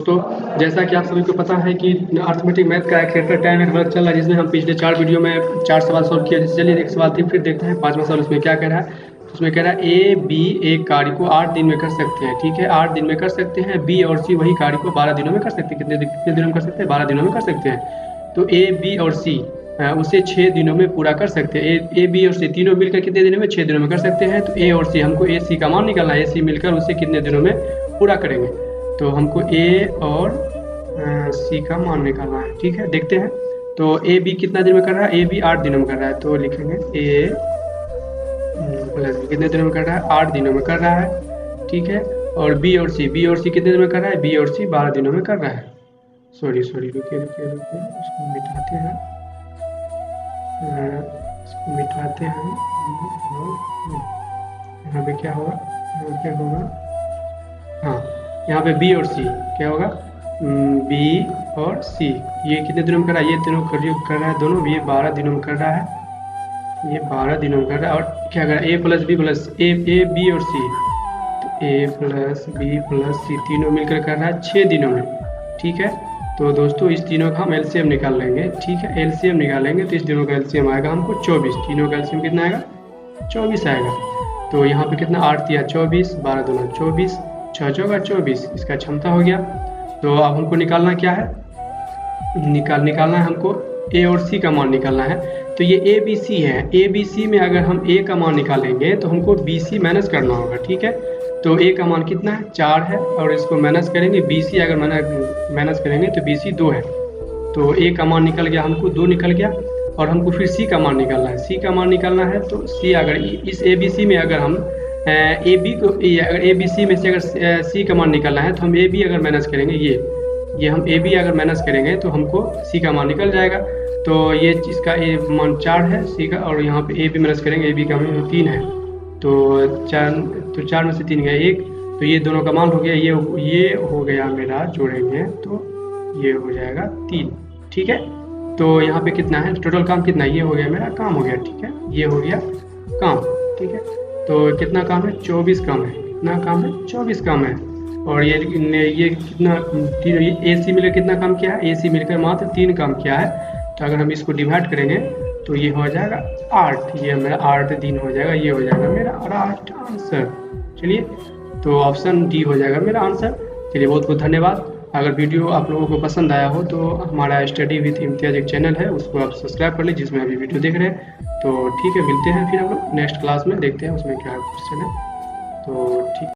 दोस्तों जैसा कि आप सभी को पता है कि अर्थमेटिक मैथ का एक चैप्टर 10 वर्क चल रहा है, जिसमें हम पिछले 4 वीडियो में 4 सवाल सॉल्व किए। चलिए एक सवाल फिर देखते हैं। 5वां सवाल उसमें क्या कह रहा है। उसमें कह रहा है ए बी एक कार्य को 8 दिन में कर सकते हैं। ठीक है, 8 दिन में कर सकते हैं। बी और सी वही कार्य को 12 दिनों में कर सकते हैं। कितने दिनों में कर सकते हैं? 12 दिनों में कर सकते हैं। तो ए बी और सी उसे 6 दिनों में पूरा कर सकते हैं। ए बी और सी तीनों मिलकर कितने दिनों में? 6 दिनों में कर सकते हैं। तो ए और सी, हमको ए सी का मान निकालना है। ए सी मिलकर उसे कितने दिनों में पूरा करेंगे? तो हमको ए और सी का मान निकालना है। ठीक है, देखते हैं। तो ए बी कितना दिन में कर रहा है? ए बी 8 दिनों में कर रहा है। तो लिखेंगे ए प्लस बी कितने दिनों में कर रहा है? 8 दिनों में कर रहा है। ठीक है, और बी और सी कितने दिन में कर रहा है? बी और सी 12 दिनों में कर रहा है। सॉरी रुकिए इसको मिटाते हैं। यहाँ पे क्या होगा? हाँ, यहाँ पे बी और सी क्या होगा? बी और सी ये कितने दिनों में कर रहा है? ये दिनों कर रहा है दोनों। ये 12 दिनों में कर रहा है। ये 12 दिनों में कर रहा है। और क्या कर रहा है? A plus B plus A B और सी, तो A plus B plus C तीनों मिलकर कर रहा है 6 दिनों में। ठीक है, तो दोस्तों इस तीनों का हम एलसीएम निकाल लेंगे। ठीक है, एलसीएम निकालेंगे तो इस तीनों का एलसीएम आएगा हमको 24। तीनों का एलसीएम कितना आएगा? 24 आएगा। तो यहाँ पे कितना? 8 दिया 24, 12 दूना 24, 6 चौका 24, इसका क्षमता हो गया। तो अब हमको निकालना क्या है? निकालना है हमको ए और सी का मान निकालना है। तो ये ए बी सी है। ए बी सी में अगर हम ए का मान निकालेंगे तो हमको बी सी माइनस करना होगा। ठीक है, तो ए का मान कितना है? 4 है, और इसको माइनस करेंगे। बी सी अगर माइनस करेंगे तो बी सी 2 है। तो ए का मान निकल गया, हमको 2 निकल गया। और हमको फिर सी का मान निकालना है। सी का मान निकालना है तो सी अगर इस ए बी सी में अगर हम ए बी को अगर ए बी सी में से अगर सी का मान निकालना है तो हम ए बी अगर माइनस करेंगे, ये हम ए बी अगर माइनस करेंगे तो हमको सी का मान निकल जाएगा। तो ये इसका ए मान 4 है सी का, और यहाँ पे ए बी माइनस करेंगे, ए बी का मान 3 है। तो 4 में से 3 गया 1, तो ये दोनों का मान हो गया। ये हो गया मेरा, जोड़ेंगे तो ये हो जाएगा 3। ठीक है, तो यहाँ पे कितना है? टोटल काम कितना? ये हो गया मेरा काम हो गया। ठीक है, ये हो गया काम। ठीक है, तो कितना काम है? 24 काम है। कितना काम है? 24 काम है। और ये कितना? ए सी मिलकर कितना काम किया है? ए सी मिलकर मात्र 3 काम किया है। तो अगर हम इसको डिवाइड करेंगे तो ये हो जाएगा 8। ये मेरा 8 दिन हो जाएगा। ये हो जाएगा मेरा 8 आंसर। चलिए, तो ऑप्शन डी हो जाएगा मेरा आंसर। चलिए, बहुत बहुत धन्यवाद। अगर वीडियो आप लोगों को पसंद आया हो तो हमारा स्टडी विथ इम्तियाज एक चैनल है, उसको आप सब्सक्राइब कर लीजिए, जिसमें अभी वीडियो देख रहे हैं। तो ठीक है, मिलते हैं फिर हम लोग नेक्स्ट क्लास में, देखते हैं उसमें क्या क्वेश्चन है। तो ठीक।